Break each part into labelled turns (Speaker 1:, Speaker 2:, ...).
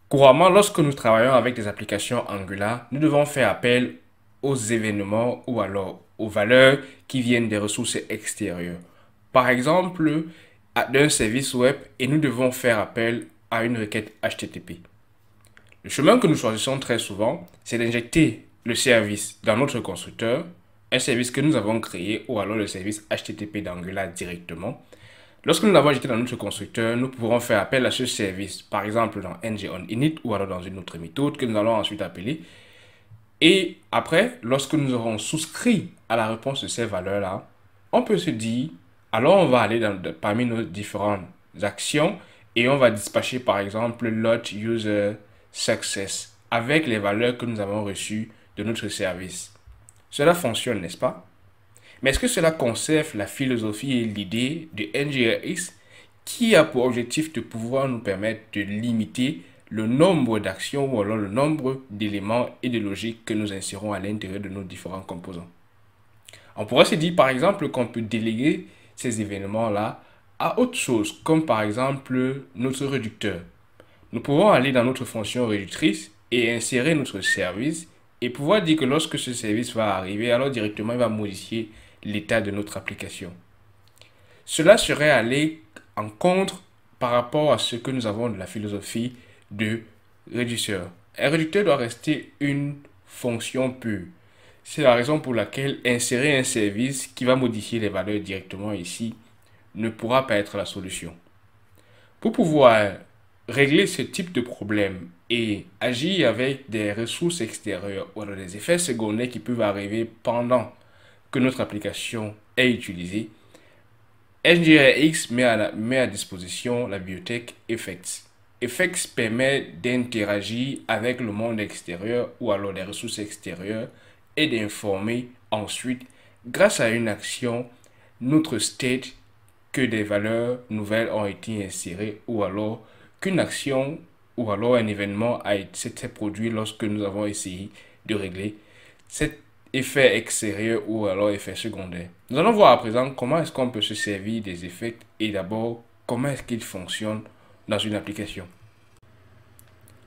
Speaker 1: Couramment, lorsque nous travaillons avec des applications Angular, nous devons faire appel aux événements ou alors aux valeurs qui viennent des ressources extérieures. Par exemple, d'un service web et nous devons faire appel à une requête HTTP. Le chemin que nous choisissons très souvent, c'est d'injecter le service dans notre constructeur, un service que nous avons créé ou alors le service HTTP d'Angular directement. Lorsque nous l'avons injecté dans notre constructeur, nous pourrons faire appel à ce service, par exemple dans ng-on-init ou alors dans une autre méthode que nous allons ensuite appeler. Et après, lorsque nous aurons souscrit à la réponse de ces valeurs-là, on peut se dire, alors on va aller parmi nos différentes actions et on va dispatcher par exemple lot user success avec les valeurs que nous avons reçues de notre service. Cela fonctionne, n'est-ce pas? Mais est-ce que cela conserve la philosophie et l'idée de NGRX qui a pour objectif de pouvoir nous permettre de limiter le nombre d'actions ou alors le nombre d'éléments et de logiques que nous insérons à l'intérieur de nos différents composants? On pourrait se dire par exemple qu'on peut déléguer ces événements-là à autre chose, comme par exemple notre réducteur. Nous pouvons aller dans notre fonction réductrice et insérer notre service et pouvoir dire que lorsque ce service va arriver, alors directement il va modifier l'état de notre application. Cela serait aller en contre par rapport à ce que nous avons de la philosophie de réducteur. Un réducteur doit rester une fonction pure. C'est la raison pour laquelle insérer un service qui va modifier les valeurs directement ici ne pourra pas être la solution. Pour pouvoir régler ce type de problème et agir avec des ressources extérieures ou des effets secondaires qui peuvent arriver pendant que notre application est utilisée, NGRX met à disposition la bibliothèque Effects. Effects permet d'interagir avec le monde extérieur ou alors les ressources extérieures et d'informer ensuite, grâce à une action, notre state que des valeurs nouvelles ont été insérées ou alors qu'une action ou alors un événement s'est produit lorsque nous avons essayé de régler cet effet extérieur ou alors effet secondaire. Nous allons voir à présent comment est-ce qu'on peut se servir des effets et d'abord comment est-ce qu'ils fonctionnent dans une application.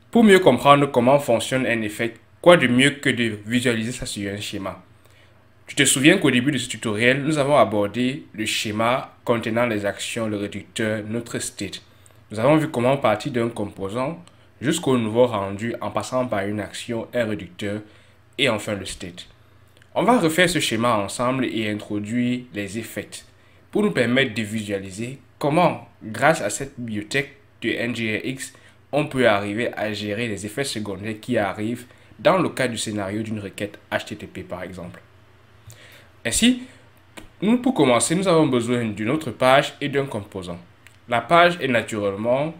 Speaker 1: Pour mieux comprendre comment fonctionne un effet, quoi de mieux que de visualiser ça sur un schéma? Tu te souviens qu'au début de ce tutoriel, nous avons abordé le schéma contenant les actions, le réducteur, notre state. Nous avons vu comment partir d'un composant jusqu'au nouveau rendu en passant par une action, un réducteur et enfin le state. On va refaire ce schéma ensemble et introduire les effets pour nous permettre de visualiser comment, grâce à cette bibliothèque de NGRX, on peut arriver à gérer les effets secondaires qui arrivent dans le cas du scénario d'une requête HTTP par exemple. Ainsi, pour commencer, nous avons besoin d'une autre page et d'un composant. La page est naturellement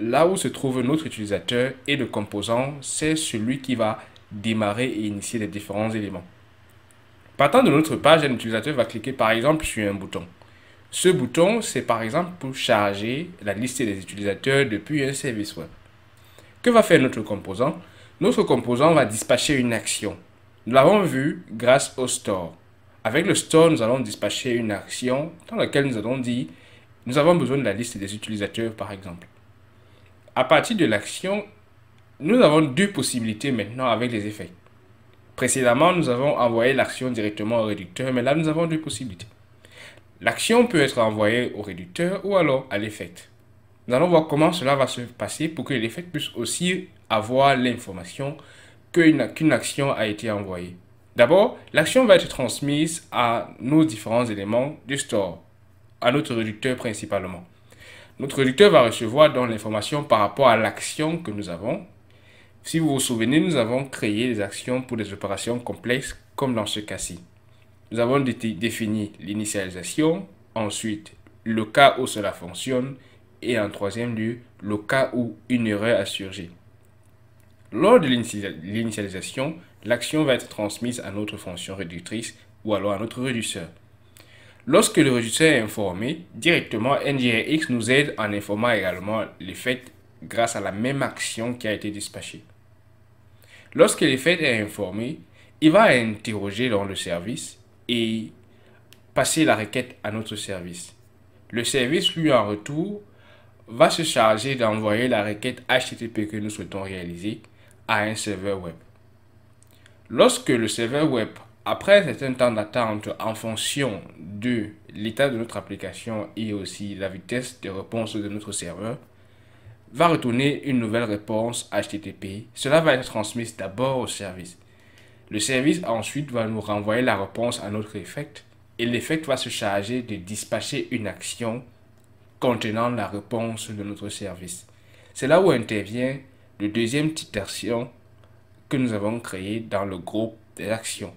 Speaker 1: là où se trouve notre utilisateur et le composant, c'est celui qui va démarrer et initier les différents éléments. Partant de notre page, un utilisateur va cliquer par exemple sur un bouton. Ce bouton, c'est par exemple pour charger la liste des utilisateurs depuis un service web. Que va faire notre composant? Notre composant va dispatcher une action. Nous l'avons vu grâce au store. Avec le store, nous allons dispatcher une action dans laquelle nous allons dire nous avons besoin de la liste des utilisateurs par exemple. À partir de l'action, nous avons deux possibilités maintenant avec les effets. Précédemment, nous avons envoyé l'action directement au réducteur, mais là, nous avons deux possibilités. L'action peut être envoyée au réducteur ou alors à l'effet. Nous allons voir comment cela va se passer pour que l'effet puisse aussi avoir l'information qu'une action a été envoyée. D'abord, l'action va être transmise à nos différents éléments du store, à notre réducteur principalement. Notre réducteur va recevoir donc l'information par rapport à l'action que nous avons. Si vous vous souvenez, nous avons créé des actions pour des opérations complexes comme dans ce cas-ci. Nous avons défini l'initialisation, ensuite le cas où cela fonctionne et en troisième lieu, le cas où une erreur a surgi. Lors de l'initialisation, l'action va être transmise à notre fonction réductrice ou alors à notre réducteur. Lorsque le réducteur est informé, directement NGRX nous aide en informant également l'effet grâce à la même action qui a été dispatchée. Lorsque l'effet est informé, il va interroger dans le service et passer la requête à notre service. Le service, lui, en retour, va se charger d'envoyer la requête HTTP que nous souhaitons réaliser à un serveur web. Lorsque le serveur web, après un certain temps d'attente en fonction de l'état de notre application et aussi la vitesse de réponse de notre serveur, va retourner une nouvelle réponse HTTP, cela va être transmis d'abord au service. Le service ensuite va nous renvoyer la réponse à notre effect et l'effect va se charger de dispatcher une action contenant la réponse de notre service. C'est là où intervient le deuxième type d'action que nous avons créé dans le groupe des actions,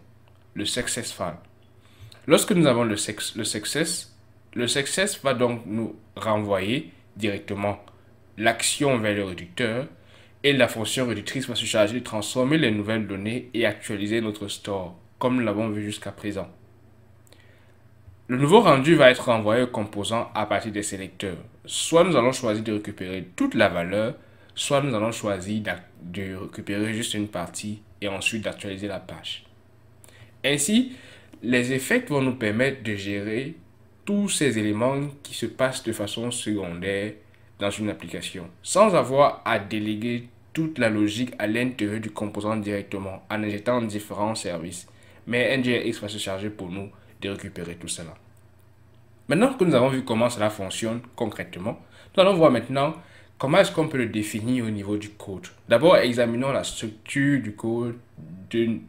Speaker 1: le success file. Lorsque nous avons le success va donc nous renvoyer directement l'action vers le réducteur et la fonction réductrice va se charger de transformer les nouvelles données et actualiser notre store, comme nous l'avons vu jusqu'à présent. Le nouveau rendu va être renvoyé au composant à partir des sélecteurs. Soit nous allons choisir de récupérer toute la valeur, soit nous allons choisir de récupérer juste une partie et ensuite d'actualiser la page. Ainsi, les effets vont nous permettre de gérer tous ces éléments qui se passent de façon secondaire dans une application, sans avoir à déléguer toute la logique à l'intérieur du composant directement en injectant différents services. Mais NGRX va se charger pour nous de récupérer tout cela. Maintenant que nous avons vu comment cela fonctionne concrètement, nous allons voir maintenant comment est-ce qu'on peut le définir au niveau du code. D'abord, examinons la structure du code de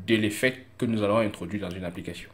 Speaker 1: l'effet que nous allons introduire dans une application.